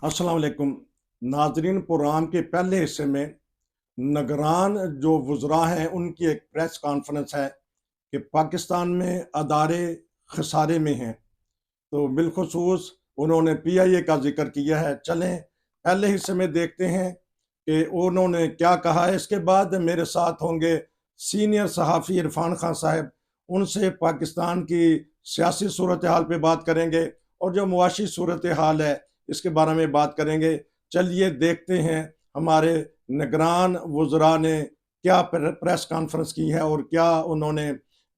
अस्सलाम वालेकुम नाजरीन। प्रोग्राम के पहले हिस्से में निगरान जो वज़रा हैं उनकी एक प्रेस कॉन्फ्रेंस है कि पाकिस्तान में अदारे खसारे में हैं, तो बिलखुसूस उन्होंने PIA का जिक्र किया है। चलें पहले हिस्से में देखते हैं कि उन्होंने क्या कहा है। इसके बाद मेरे साथ होंगे सीनियर सहाफ़ी इरफान खान साहब, उनसे पाकिस्तान की सियासी सूरत हाल पे बात करेंगे और जो मुआशी सूरत हाल है इसके बारे में बात करेंगे। चलिए देखते हैं हमारे निगरान वज़रा ने क्या प्रेस कॉन्फ्रेंस की है और क्या उन्होंने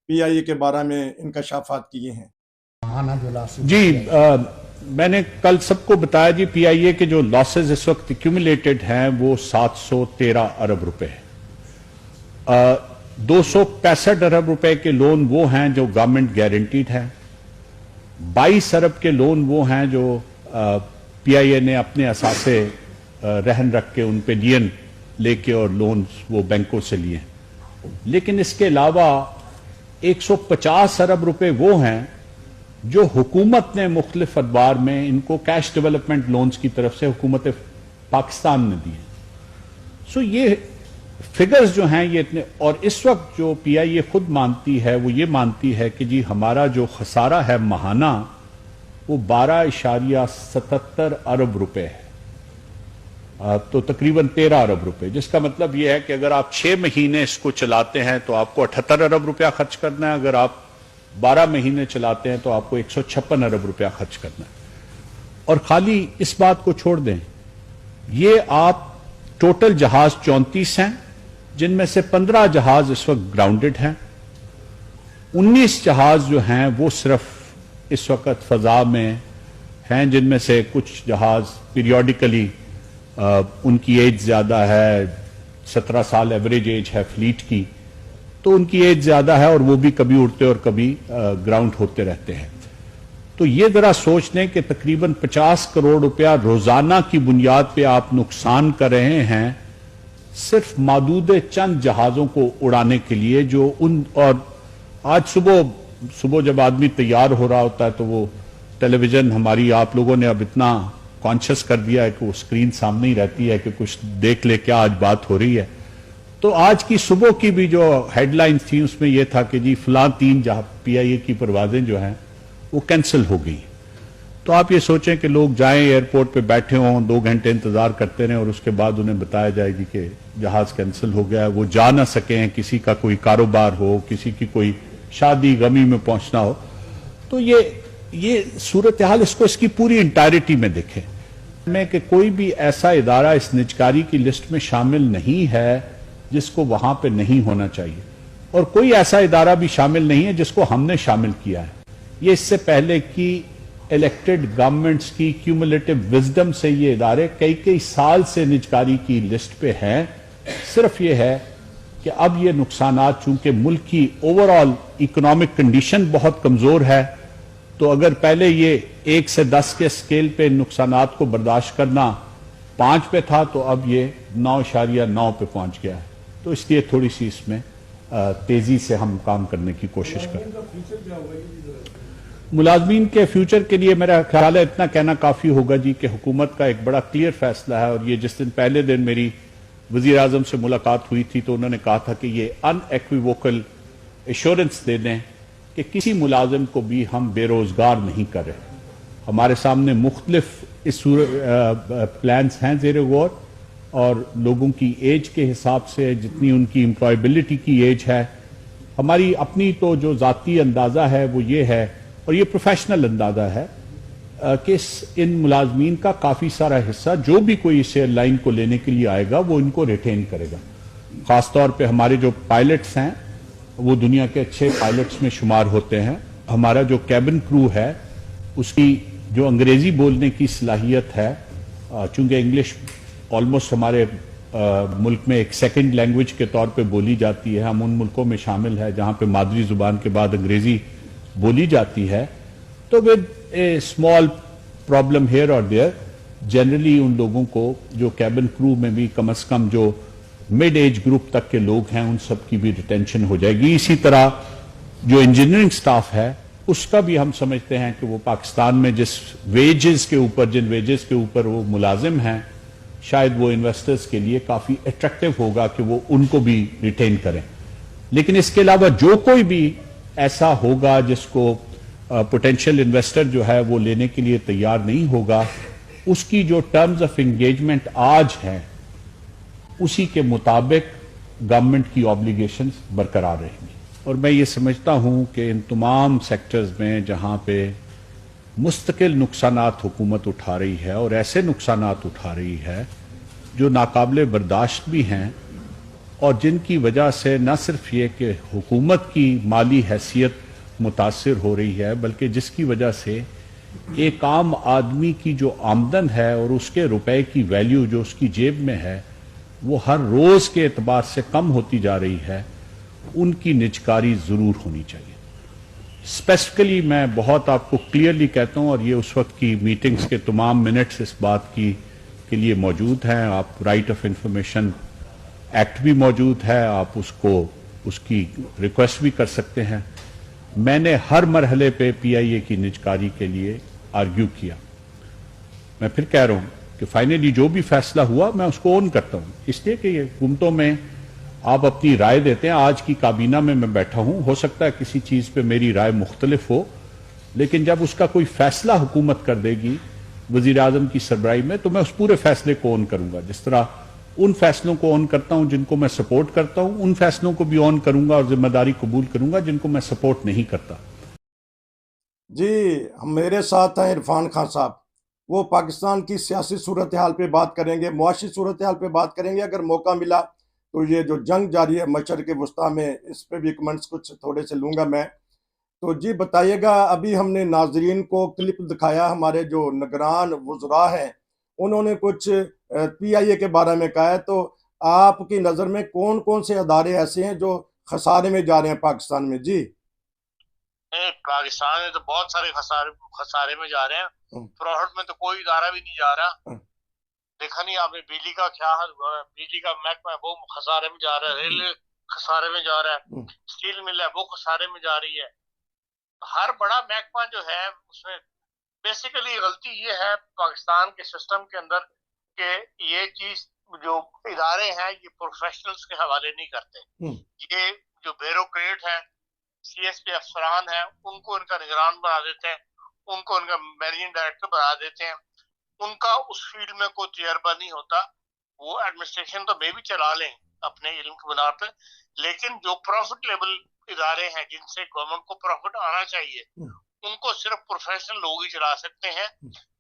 PIA के बारे में इंकशाफात किए हैं। जी मैंने कल सबको बताया जी, PIA के जो लॉसेस इस वक्त एक्यूमुलेटेड हैं वो 713 अरब रुपए है। 265 अरब रुपए के लोन वो हैं जो गवर्नमेंट गारंटीड हैं। 22 अरब के लोन वो हैं जो PIA ने अपने असासे रहन रख के उन पे लियन लेके और लोन वो बैंकों से लिए। लेकिन इसके अलावा 150 अरब रुपए वो हैं जो हुकूमत ने मुख्तलिफ अदवार में इनको कैश डेवलपमेंट लोन्स की तरफ से हुकूमत पाकिस्तान ने दिए। सो ये फिगर्स जो हैं ये इतने, और इस वक्त जो PIA खुद मानती है वो ये मानती है कि जी हमारा जो खसारा है माहाना वो 12.77 अरब रुपए है, तो तकरीबन 13 अरब रुपए, जिसका मतलब यह है कि अगर आप 6 महीने इसको चलाते हैं तो आपको 78 अरब रुपया खर्च करना है, अगर आप 12 महीने चलाते हैं तो आपको 156 अरब रुपया खर्च करना है। और खाली इस बात को छोड़ दें, ये आप टोटल जहाज 34 हैं जिनमें से 15 जहाज इस वक्त ग्राउंडेड हैं। 19 जहाज जो हैं वो सिर्फ इस वक्त फजा में हैं, जिनमें से कुछ जहाज पीरियोडिकली उनकी एज ज्यादा है, 17 साल एवरेज एज है फ्लीट की, तो उनकी एज ज्यादा है और वो भी कभी उड़ते और कभी ग्राउंड होते रहते हैं। तो ये जरा सोच लें कि तकरीबन 50 करोड़ रुपया रोजाना की बुनियाद पे आप नुकसान कर रहे हैं सिर्फ मादूद चंद जहाजों को उड़ाने के लिए, जो उन, और आज सुबह जब आदमी तैयार हो रहा होता है तो वो टेलीविजन हमारी आप लोगों ने अब इतना कॉन्शियस कर दिया है कि वो स्क्रीन सामने ही रहती है कि कुछ देख ले क्या आज बात हो रही है। तो आज की सुबह की भी जो हेडलाइंस थी उसमें यह था कि जी फलां 3 PIA की परवाजें जो हैं वो कैंसिल हो गई। तो आप ये सोचें कि लोग जाएं एयरपोर्ट पे बैठे हों, 2 घंटे इंतजार करते रहें और उसके बाद उन्हें बताया जाएगी कि जहाज कैंसिल हो गया, वो जा ना सकें, किसी का कोई कारोबार हो, किसी की कोई शादी गमी में पहुंचना हो। तो ये सूरत हाल इसको इसकी पूरी इंटायरिटी में देखें में कि कोई भी ऐसा इदारा इस निजकारी की लिस्ट में शामिल नहीं है जिसको वहां पे नहीं होना चाहिए, और कोई ऐसा इदारा भी शामिल नहीं है जिसको हमने शामिल किया है। ये इससे पहले की इलेक्टेड गवर्नमेंट्स की क्यूमुलेटिव विजडम से ये इदारे कई साल से निजकारी की लिस्ट पे हैं। सिर्फ ये है कि अब ये नुकसानात चूंकि मुल्क की ओवरऑल इकोनॉमिक कंडीशन बहुत कमजोर है, तो अगर पहले ये 1 से 10 के स्केल पे नुकसानात को बर्दाश्त करना 5 पे था, तो अब ये 9.9 पे पहुंच गया है। तो इसलिए थोड़ी सी इसमें तेजी से हम काम करने की कोशिश करें। मुलाजमीन के फ्यूचर के लिए मेरा ख्याल है इतना कहना काफी होगा जी कि हुकूमत का एक बड़ा क्लियर फैसला है, और ये जिस दिन पहले दिन मेरी वजीर आजम से मुलाकात हुई थी तो उन्होंने कहा था कि ये अनएक्विवोकल एश्योरेंस दे दें कि किसी मुलाजिम को भी हम बेरोजगार नहीं कर रहे। हमारे सामने मुख्तलिफ इस प्लान्स हैं ज़ेर गौर, और लोगों की एज के हिसाब से जितनी उनकी एम्प्लॉयबिलिटी की एज है, हमारी अपनी तो जो ज़ाती अंदाज़ा है वो ये है, और ये प्रोफेशनल अंदाज़ा है कि इन मुलाजमीन का काफ़ी सारा हिस्सा जो भी कोई इस एयरलाइन को लेने के लिए आएगा वो इनको रिटेन करेगा। ख़ासतौर पे हमारे जो पायलट्स हैं वो दुनिया के अच्छे पायलट्स में शुमार होते हैं। हमारा जो कैबिन क्रू है उसकी जो अंग्रेज़ी बोलने की सलाहियत है, चूँकि इंग्लिश ऑलमोस्ट हमारे मुल्क में एक सेकंड लैंग्वेज के तौर पे बोली जाती है, हम उन मुल्कों में शामिल है जहाँ पे मादरी ज़ुबान के बाद अंग्रेज़ी बोली जाती है, तो with a small problem here और देयर जनरली उन लोगों को जो कैबिन क्रू में भी कम से कम जो मिड एज ग्रुप तक के लोग हैं उन सब की भी रिटेंशन हो जाएगी। इसी तरह जो इंजीनियरिंग स्टाफ है उसका भी हम समझते हैं कि वो पाकिस्तान में जिन वेजेस के ऊपर वो मुलाजिम हैं, शायद वो इन्वेस्टर्स के लिए काफी अट्रैक्टिव होगा कि वो उनको भी रिटेन करें। लेकिन इसके अलावा जो कोई भी ऐसा होगा जिसको पोटेंशियल इन्वेस्टर जो है वो लेने के लिए तैयार नहीं होगा, उसकी जो टर्म्स ऑफ एंगेजमेंट आज हैं उसी के मुताबिक गवर्नमेंट की ऑब्लिगेशंस बरकरार रहेंगी। और मैं ये समझता हूं कि इन तमाम सेक्टर्स में जहां पे मुस्तकिल नुकसानात हुकूमत उठा रही है और ऐसे नुकसानात उठा रही है जो नाकाबिले बर्दाश्त भी हैं और जिनकी वजह से न सिर्फ ये कि हुकूमत की माली हैसियत मुतासिर हो रही है, बल्कि जिसकी वजह से एक आम आदमी की जो आमदन है और उसके रुपए की वैल्यू जो उसकी जेब में है वो हर रोज के एतबार से कम होती जा रही है, उनकी निजकारी जरूर होनी चाहिए। स्पेसिफिकली मैं बहुत आपको क्लियरली कहता हूं, और ये उस वक्त की मीटिंग्स के तमाम मिनट्स इस बात की के लिए मौजूद हैं। आप राइट ऑफ इंफॉर्मेशन एक्ट भी मौजूद है, आप उसकी रिक्वेस्ट भी कर सकते हैं। मैंने हर मरहले पे पीआईए की निजकारी के लिए आर्ग्यू किया। मैं फिर कह रहा हूं कि फाइनली जो भी फैसला हुआ मैं उसको ओन करता हूं, इसलिए कि ये हुकूमतों में आप अपनी राय देते हैं। आज की काबीना में मैं बैठा हूं, हो सकता है किसी चीज पे मेरी राय मुख्तलिफ हो, लेकिन जब उसका कोई फैसला हुकूमत कर देगी वजीर आजम की सरबराही में, तो मैं उस पूरे फैसले को ऑन करूंगा। जिस तरह उन फैसलों को ऑन करता हूं जिनको मैं सपोर्ट करता हूं, उन फैसलों को भी ऑन करूंगा और जिम्मेदारी कबूल करूंगा जिनको मैं सपोर्ट नहीं करता। जी, मेरे साथ हैं इरफान खान साहब। वो पाकिस्तान की सियासी सूरत हाल पे बात करेंगे, मुआशी सूरत हाल पे बात करेंगे। अगर मौका मिला तो ये जो जंग जारी है मशरिक़ वस्ता में, इस पे भी कमेंट्स कुछ थोड़े से लूँगा मैं। तो जी बताइएगा, अभी हमने नाजरीन को क्लिप दिखाया, हमारे जो निगरान वज़रा हैं उन्होंने कुछ पीआईए के बारे में कहा है। तो आपकी नज़र में कौन कौन से अदारे ऐसे हैं जो खसारे में जा रहे हैं पाकिस्तान में? जी पाकिस्तान में तो बहुत सारे खसारे में जा रहे हैं। प्रॉफिट में तो कोई इदारा भी नहीं जा रहा। देखा नहीं आपने बिजली का क्या हाल हुआ है? बिजली का महकमा है वो खसारे में जा रहा है, रेलवे खसारे में जा रहा है, स्टील मिल है वो खसारे में जा रही है। हर बड़ा महकमा जो है उसमें बेसिकली गलती ये है पाकिस्तान के सिस्टम के अंदर कि ये चीज जो इदारे हैं ये प्रोफेशनल्स के हवाले नहीं करते। ये जो ब्यूरोक्रेट है, सीएसपी अफसरान है, उनको इनका निगरान बना देते हैं, उनको इनका मैनेजिंग डायरेक्टर बना देते हैं। उनका उस फील्ड में कोई तजर्बा नहीं होता। वो एडमिनिस्ट्रेशन तो मे भी चला लें अपने इल्म की बुनियाद पर, लेकिन जो प्रॉफिट लेवल इदारे हैं जिनसे गवर्नमेंट को प्रॉफिट आना चाहिए, उनको सिर्फ प्रोफेशनल लोग ही चला सकते हैं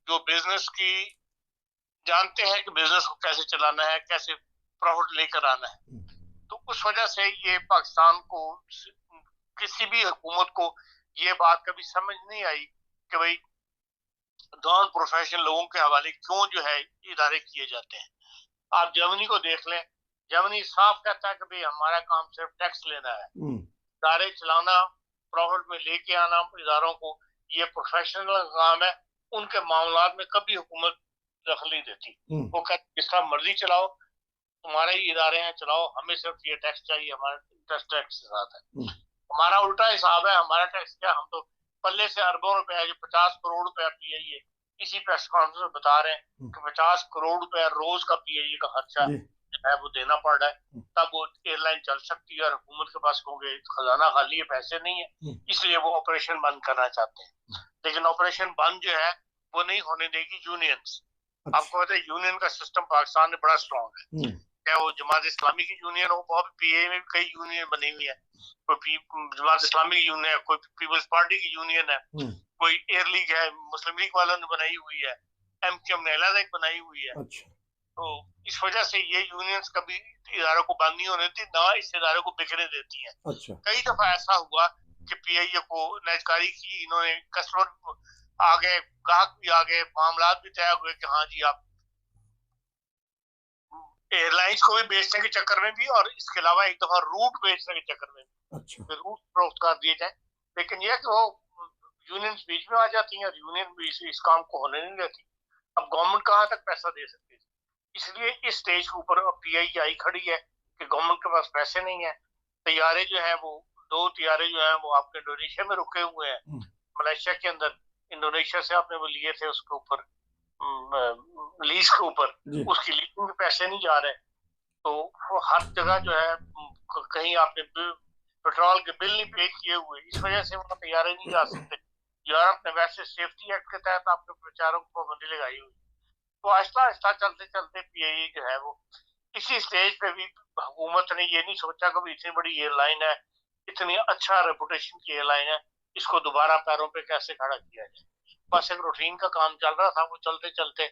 जो बिजनेस की जानते हैं कि बिजनेस को कैसे चलाना है, कैसे प्रॉफिट लेकर आना है। तो उस वजह से ये पाकिस्तान को, किसी भी हुकूमत को ये बात कभी समझ नहीं आई कि भाई नॉन प्रोफेशनल लोगों के हवाले क्यों जो है इदारे किए जाते हैं। आप जर्मनी को देख लें, जर्मनी साफ कहता है कि भाई हमारा काम सिर्फ टैक्स लेना है, इदारे चलाना, प्रॉफिट में लेके आना इदारों को, ये प्रोफेशनल काम है। उनके मामलात में कभी हुकूमत दखल नहीं देती। वो कहते जिस तरह मर्जी चलाओ, तुम्हारे ही इदारे हैं, चलाओ, हमें सिर्फ ये टैक्स चाहिए, हमारा इंटरेस्ट टैक्स के साथ है। हमारा उल्टा हिसाब है, हमारा टैक्स क्या, हम तो पल्ले से अरबों रुपए, जो 50 करोड़ रुपया पीआईए इसी प्रेस कॉन्फ्रेंस में बता रहे हैं कि 50 करोड़ रुपया रोज का पीआईए का खर्चा है वो देना पड़ रहा है, तब वो एयरलाइन चल सकती है। और हुकूमत के पास होंगे खजाना खाली है, पैसे नहीं है, इसलिए वो ऑपरेशन बंद करना चाहते हैं। लेकिन ऑपरेशन बंद जो है वो नहीं होने देगी यूनियंस। आपको पता है यूनियन का सिस्टम पाकिस्तान में बड़ा स्ट्रॉन्ग है। क्या वो जमात इस्लामी की यूनियन हो, बहुत पीए में भी कई यूनियन बनी हुई है। कोई जमात इस्लामी की यूनियन है, कोई पीपल्स पार्टी की यूनियन है, कोई एयर लीग है, मुस्लिम लीग वालों ने बनाई हुई है, एमक्यूएम ने अलग एक बनाई हुई है। तो इस वजह से ये यूनियंस कभी इदारों को बंद नहीं होने देती, ना इस इदारे को बिखरने देती हैं। कई दफा ऐसा हुआ कि पीआईए को नाजायज़ की, इन्होंने कस्टमर आ गए, ग्राहक भी आ गए, मामला भी तय हुए कि हाँ जी आप एयरलाइंस को भी बेचने के चक्कर में भी, और इसके अलावा एक दफा रूट बेचने के चक्कर में भी रूट फरोख्त कर दिए जाए। लेकिन यह कि वो यूनियन बीच में आ जाती हैं और यूनियन भी इस काम को होने नहीं देती। अब गवर्नमेंट कहाँ तक पैसा दे सकती है? इसलिए इस स्टेज के ऊपर पीआईआई खड़ी है कि गवर्नमेंट के पास पैसे नहीं है। तैयारे जो है वो 2 तैयारे जो है वो आपके इंडोनेशिया में रुके हुए हैं, मलेशिया के अंदर, इंडोनेशिया से आपने वो लिए थे उसके ऊपर लीज के ऊपर, उसकी लीजिंग में पैसे नहीं जा रहे, तो वो हर जगह जो है कहीं आपने पेट्रोल के बिल नहीं पे किए हुए, इस वजह से वहाँ तैयारे नहीं जा सकते। यूरोप ने वैसे सेफ्टी एक्ट के तहत आपके प्रचारों को पाबंदी लगाई हुई, तो आहिस्ता आहिस्ता चलते चलते पीआईए जो है वो इसी स्टेज पे भी हुकूमत ने ये नहीं सोचा कि इतनी बड़ी एयरलाइन है, इतनी अच्छा रेपुटेशन की एयरलाइन है, इसको दोबारा पैरों पे कैसे खड़ा किया जाए। बस एक रूटीन का काम चल रहा था, वो चलते चलते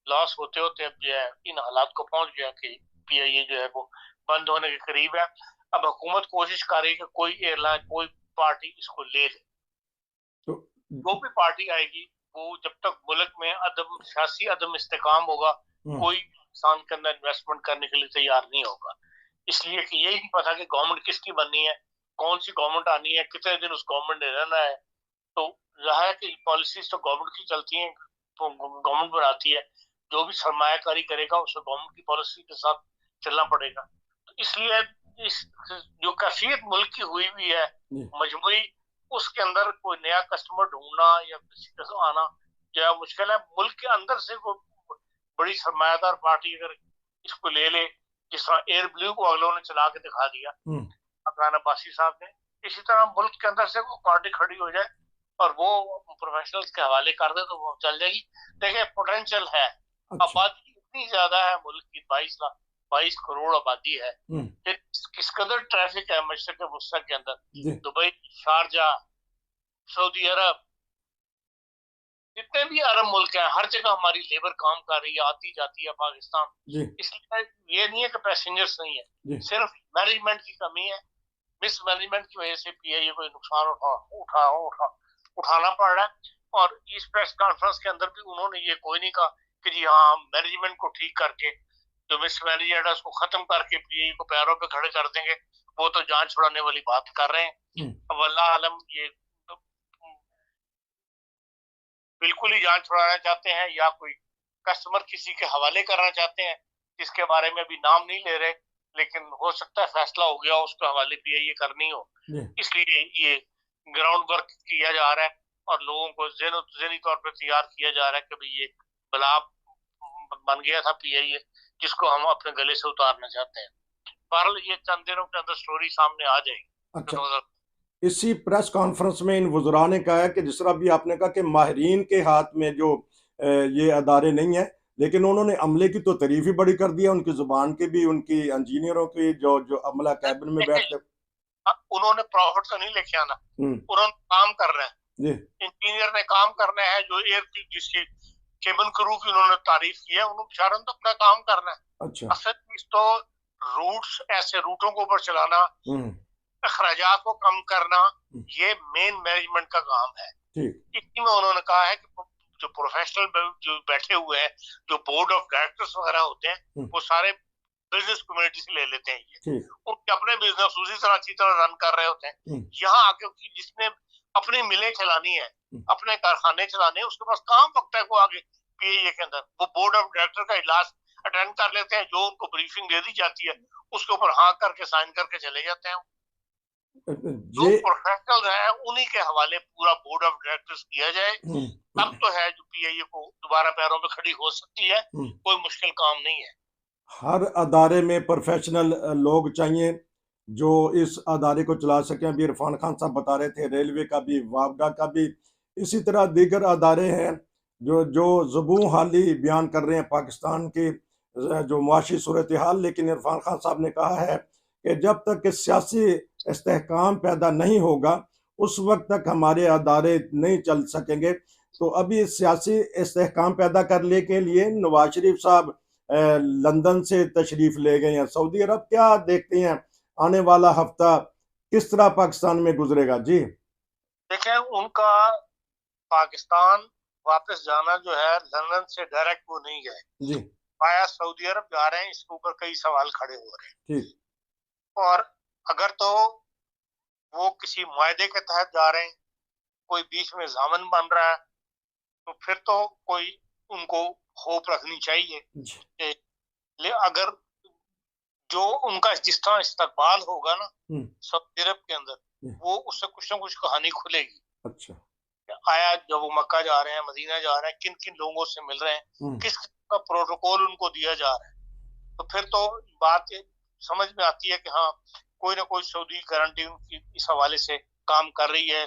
लॉस होते होते अब जो है इन हालात को पहुंच गया कि पीआईए जो है वो बंद होने के करीब है। अब हुकूमत कोशिश कर रही है कि कोई एयरलाइन, कोई पार्टी इसको ले ले, तो जो भी पार्टी आएगी वो जब तक मुल्क में सियासी अदम इस्तेकाम होगा, कोई इंसान के अंदर इन्वेस्टमेंट करने के लिए तैयार नहीं होगा। इसलिए कि यही नहीं पता कि गवर्नमेंट किसकी बननी है, कौन सी गवर्नमेंट आनी है, कितने दिन उस गवर्नमेंट ने रहना है। तो जाहिर की पॉलिसीज तो गवर्नमेंट की चलती हैं, तो गवर्नमेंट बनाती है, जो भी सरमायाकारी करेगा उसे गवर्नमेंट की पॉलिसी के साथ चलना पड़ेगा। तो इसलिए इस जो कैफियत मुल्क की हुई है मजबूरी, उसके अंदर कोई नया कस्टमर ढूंढना या किसी का आना जो है मुश्किल है। मुल्क के अंदर से कोई बड़ी सरमायादार पार्टी अगर इसको ले ले, जिस तरह एयर ब्लू को अगलों ने चला के दिखा दिया अफगान अब्बासी साहब ने, इसी तरह मुल्क के अंदर से वो पार्टी खड़ी हो जाए और वो प्रोफेशनल्स के हवाले कर दे तो वो चल जाएगी। देखिए पोटेंशियल है, आबादी इतनी ज्यादा है मुल्क की, 22 करोड़ आबादी है, फिर किस कदर ट्रैफिक है मशरक़ वसत के अंदर, दुबई, शारजा, सऊदी अरब, जितने भी अरब मुल्क हैं, हर जगह हमारी लेबर काम कर रही है, आती जाती है पाकिस्तान। इसलिए ये नहीं है कि पैसेंजर्स नहीं है, सिर्फ मैनेजमेंट की कमी है। मिस मैनेजमेंट की वजह से पीआईए को नुकसान उठाना पड़ रहा है। और इस प्रेस कॉन्फ्रेंस के अंदर भी उन्होंने ये कोई नहीं कहा कि जी हाँ हम मैनेजमेंट को ठीक करके, जो मिस मैनेजमेंट है उसको खत्म करके पीआईए को पैरों पे खड़े कर देंगे। वो तो जान छुड़ाने वाली बात कर रहे हैं। अब अल्लाह आलम ये बिल्कुल ही जान छुड़ाना चाहते हैं या कोई कस्टमर किसी के हवाले करना चाहते हैं, जिसके बारे में अभी नाम नहीं ले रहे, लेकिन हो सकता है फैसला हो गया उसके हवाले पीआईए करनी हो। इसलिए ये ग्राउंड वर्क किया जा रहा है और लोगों को ज़हनी तौर पर तैयार किया जा रहा है कि भाई ये बला बन गया था पीआईए, जिसको हम अपने गले से उतारना चाहते हैं। बहरहाल ये चंद दिनों के अंदर स्टोरी सामने आ जाएगी। अच्छा, इसी प्रेस कॉन्फ्रेंस में इन वज़रा ने कहा है कि जिस तरह भी आपने कहा कि माहिरीन के हाथ में जो ये अदारे नहीं है, लेकिन उन्होंने अमले की तो तारीफ ही बड़ी कर दी है, उनकी जुबान की भी, उनकी इंजीनियरों की, जो अमला कैबिन में बैठते, उन्होंने प्रॉफिट तो नहीं लेके आना, उन्होंने काम कर रहे हैं। इंजीनियर ने काम करना है, जो एयर की जिसकी केबिन क्रू की उन्होंने तारीफ की है, उन्होंने बेचारों तो अपना काम करना है। अच्छा, असल तो रूट्स, ऐसे रूटों को ऊपर चलाना, अखराजात को कम करना, ये मेन मैनेजमेंट का काम है। इसी में उन्होंने कहा है कि जो प्रोफेशनल जो बैठे हुए हैं, जो बोर्ड ऑफ डायरेक्टर्स वगैरह होते हैं, वो सारे बिजनेस कम्युनिटी से ले लेते हैं ये, उनके अपने बिजनेस उसी तरह अच्छी तरह रन कर रहे होते हैं। यहाँ आके जिसने अपनी मिलें चलानी है, अपने कारखाने चलाने हैं, उसके पास काम वक्त है को आगे पीआईए के अंदर वो बोर्ड ऑफ डायरेक्टर का इजलास अटेंड कर लेते हैं, जो उनको ब्रीफिंग दे दी जाती है उसके ऊपर हाँ करके साइन करके चले जाते हैं। जो प्रोफेशनल है उन्हीं के हवाले पूरा बोर्ड ऑफ डायरेक्टर्स किया जाए, तब तो है जो पीआईए को दोबारा पैरों पे खड़ी हो सकती है, कोई मुश्किल काम नहीं है। हर अदारे में प्रोफेशनल लोग चाहिए जो इस अदारे को चला सकें। अभी इरफान खान साहब बता रहे थे रेलवे का भी, वापडा का भी, इसी तरह दीगर अदारे हैं जो ज़ुबून हाली बयान कर रहे हैं पाकिस्तान की जो मुआशी सूरत हाल। लेकिन इरफान खान साहब ने कहा है कि जब तक कि सियासी इस्तेहकाम पैदा नहीं होगा उस वक्त तक हमारे अदारे नहीं चल सकेंगे। तो अभी सियासी इस्तेहकाम पैदा करने के लिए नवाज शरीफ साहब लंदन से तशरीफ ले गए हैं सऊदी अरब। क्या देखते हैं आने वाला हफ्ता किस तरह पाकिस्तान में गुजरेगा? जी देखें, उनका पाकिस्तान वापस जाना जो है लंदन से डायरेक्ट वो नहीं गए जी, पाया सऊदी अरब जा रहे हैं। इसके ऊपर कई सवाल खड़े हो रहे हैं। और अगर तो वो किसी मुआहदे के तहत जा रहे हैं, कोई बीच में जामन बन रहा है, तो फिर तो कोई उनको होप रखनी चाहिए। अगर जो उनका जिस तरह इस्तकबाल होगा ना सऊदी अरब के अंदर, वो उससे कुछ ना कुछ कहानी खुलेगी। अच्छा, आया, जब वो मक्का जा रहे हैं, मदीना जा रहे हैं, किन किन लोगों से मिल रहे हैं, किस का प्रोटोकॉल उनको दिया जा रहा है। तो फिर तो बात समझ में आती है कि हाँ, कोई ना कोई सऊदी गारंटी उनकी इस हवाले से काम कर रही है,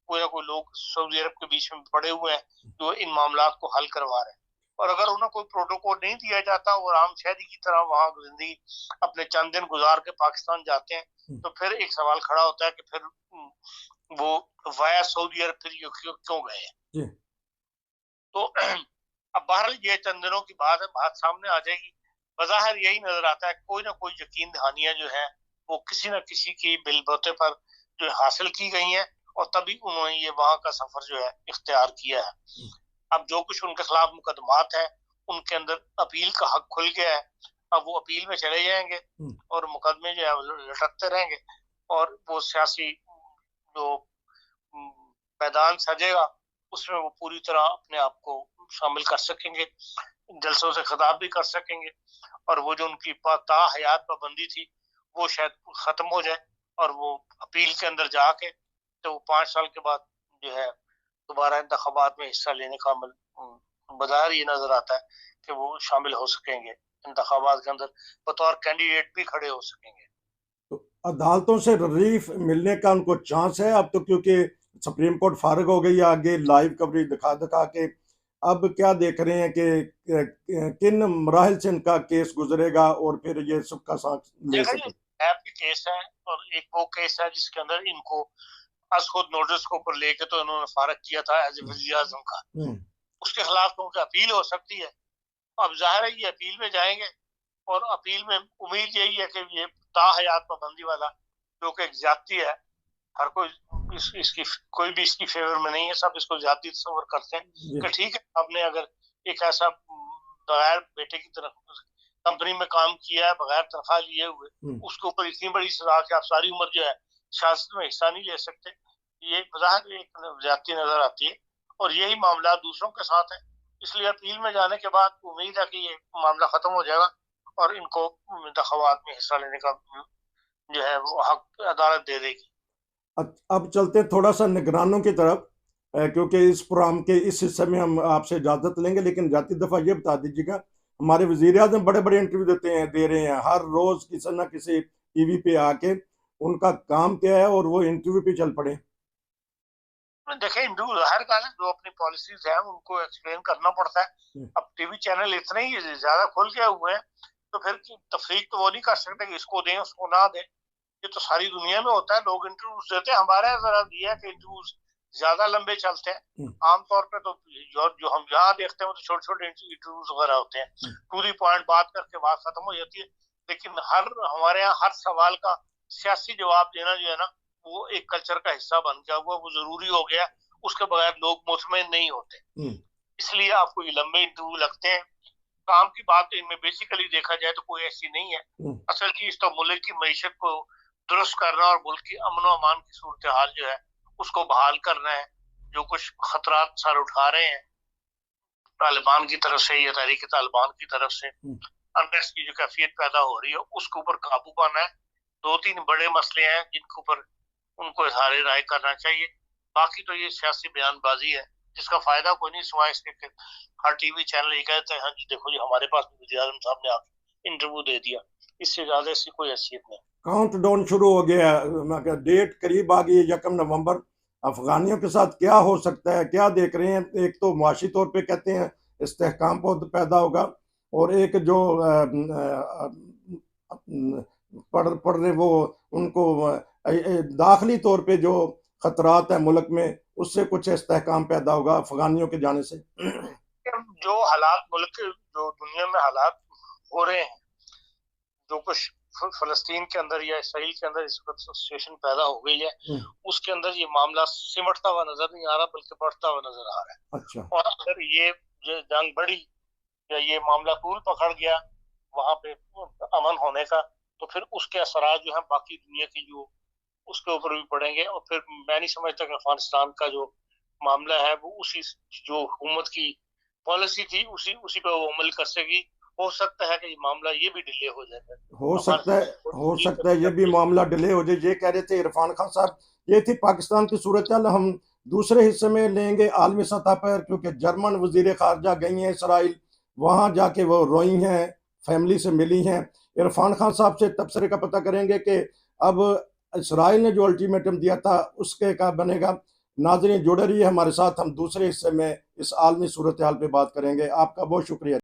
कोई ना कोई लोग सऊदी अरब के बीच में पड़े हुए हैं जो इन मामला को हल करवा रहे हैं। और अगर उन्हें कोई प्रोटोकॉल नहीं दिया जाता और आम शहरी की तरह वहां जिंदगी अपने चंद दिन गुजार के पाकिस्तान जाते हैं, तो फिर एक सवाल खड़ा होता है कि फिर वो वाया सऊदी अरब फिर क्यों गए हैं। तो अब बहरहाल ये चंद दिनों की बात है, बात सामने आ जाएगी। बज़ाहिर यही नजर आता है कोई ना कोई यकीन दहानियां जो है वो किसी न किसी की बिलबोते पर जो हासिल की गई हैं, और तभी उन्होंने ये वहां का सफर जो है इख्तियार किया है। अब जो कुछ उनके खिलाफ मुकदमात है, उनके अंदर अपील का हक खुल गया है। अब वो अपील में चले जाएंगे और मुकदमे जो है लटकते रहेंगे, और वो सियासी जो मैदान सजेगा उसमें वो पूरी तरह अपने आप को शामिल कर सकेंगे, जलसों से खिताब भी कर सकेंगे, और वो जो उनकी ताहयात पाबंदी थी वो शायद खत्म हो जाए, और वो अपील के अंदर जाके तो 5 साल के बाद जो है दोबारा इंतखाबात में हिस्सा लेने का अमल बज़ाहिर ये नजर आता है कि वो शामिल हो सकेंगे इंतखाबात के अंदर, बतौर कैंडिडेट भी खड़े हो सकेंगे। तो अदालतों से रिलीफ मिलने का उनको चांस है अब तो, क्योंकि सुप्रीम कोर्ट फारिग हो गई है, आगे लाइव कवरेज दिखा दिखा के। अब क्या देख रहे हैं कि किन मराहल से इनका केस गुजरेगा और फिर ये सबका साथ ले सके। ऐप के केस है, और एक वो केस है जिसके अंदर इनको खुद नोटिस को ऊपर लेके तो इन्होंने फारिग किया था एज ए वज़ीर आज़म का, उसके खिलाफ तो उनकी अपील हो सकती है। अब जाहिर है ये अपील में जाएंगे, और अपील में उम्मीद यही है कि ये ताहयात पाबंदी वाला जो कि एक ज्यादती है, हर कोई इसकी कोई भी इसकी फेवर में नहीं है, सब इसको ज्यादती तस्वर करते हैं कि ठीक है आपने अगर एक ऐसा बगैर बेटे की तरफ कंपनी में काम किया है, बगैर तनख्वाह लिए हुए, उसके ऊपर इतनी बड़ी सजा कि आप सारी उम्र जो है सियासत में हिस्सा नहीं ले सकते, ये बज़ाहिर एक ज्यादती नजर आती है। और यही मामला दूसरों के साथ है, इसलिए अपील में जाने के बाद उम्मीद है कि ये मामला खत्म हो जाएगा और इनको इंतखाबात में हिस्सा लेने का जो है वो हक अदालत दे देगी। अब चलते थोड़ा सा निगरानों की तरफ, क्योंकि इस प्रोग्राम के इस हिस्से में हम आपसे इजाजत लेंगे, लेकिन जाती दफा ये बता दीजिएगा, हमारे वजीर आज़म बड़े बड़े इंटरव्यू दे रहे हैं हर रोज किसी न किसी टीवी पे आके, उनका काम क्या है और वो इंटरव्यू पे चल पड़े। देखिए इंटरव्यू हर गाने जो अपनी पॉलिसीज है उनको एक्सप्लेन करना पड़ता है। अब टीवी चैनल इतने ही ज्यादा खुल गए हुए हैं, तो फिर तफरीक तो वो नहीं कर सकते कि इसको दें उसको ना दें, ये तो सारी दुनिया में होता है, लोग इंटरव्यूज देते हैं। हमारे जरा ये है कि इंटरव्यूज ज्यादा लंबे चलते हैं, आमतौर पे तो जो हम यहाँ देखते हैं वो तो छोटे छोटे इंटरव्यूज वगैरह होते हैं, टू दी पॉइंट बात करके बात खत्म हो जाती है। लेकिन हमारे यहाँ हर सवाल का सियासी जवाब देना जो है ना, वो एक कल्चर का हिस्सा बन गया हुआ, वो जरूरी हो गया, उसके बगैर लोग मुतमईन नहीं होते, इसलिए आपको ये लंबे इंटरव्यू लगते हैं। काम की बात तो इनमें बेसिकली देखा जाए तो कोई ऐसी नहीं है, असल चीज तो मुल्क की मईशत को दुरुस्त करना और मुल्क की अमन और अमान की सूरत हाल जो है उसको बहाल करना है। जो कुछ खतरात सर उठा रहे हैं तालिबान की तरफ से या तहरीक तालिबान की तरफ से, अनरेस्ट की जो कैफियत पैदा हो रही है उसके ऊपर काबू पाना है। 2-3 बड़े मसले हैं जिनके ऊपर उनको इज़हार राय करना चाहिए, बाकी तो ये सियासी बयानबाजी है जिसका फायदा कोई नहीं, सिवाय इसके कि हर टीवी चैनल ये कहते हैं हाँ जी देखो जी हमारे पास वज़ीर आज़म साहब ने आके इंटरव्यू दे दिया, इससे ज्यादा इसकी कोई हैसियत नहीं। काउंट डाउन शुरू हो गया, डेट करीब आ गई है 1 नवंबर। अफगानियों के साथ क्या हो सकता है, क्या देख रहे हैं? एक तो मुआशी तौर पे कहते हैं इस्तेहकाम पैदा होगा, और एक जो पढ़ रहे वो उनको दाखिली तौर पे जो खतरात है मुल्क में, उससे कुछ इस्तेहकाम पैदा होगा अफगानियों के जाने से। जो हालात मुल्क जो दुनिया में हालात हो रहे हैं, जो कुछ फलस्तीन के अंदर या इसराइल के अंदर इस वक्त सिचुएशन पैदा हो गई है, उसके अंदर ये मामला सिमटता हुआ नजर नहीं आ रहा बल्कि बढ़ता हुआ नजर आ रहा है। अच्छा। और अगर ये जंग बढ़ी या ये मामला तूल पकड़ गया वहां पे अमन होने का, तो फिर उसके असरात जो है बाकी दुनिया की जो उसके ऊपर भी पड़ेंगे, और फिर मैं नहीं समझता कि अफगानिस्तान का जो मामला है वो उसी जो हुकूमत की पॉलिसी थी उसी पे वो अमल कर सकेगी। हो सकता है कि ये मामला ये भी डिले हो जाए, हो सकता है ये भी मामला डिले हो जाए। ये कह रहे थे इरफान खान साहब, ये थी पाकिस्तान की सूरत हाल। हम दूसरे हिस्से में लेंगे आलमी सतह पर, क्योंकि जर्मन वजीर खारजा गई हैं इसराइल, वहाँ जाके वो रोई हैं, फैमिली से मिली हैं। इरफान खान साहब से तबसरे का पता करेंगे कि अब इसराइल ने जो अल्टीमेटम दिया था उसके क्या बनेगा। नाज़रीन जुड़े रहिए हमारे साथ, हम दूसरे हिस्से में इस आलमी सूरत हाल पे बात करेंगे। आपका बहुत शुक्रिया।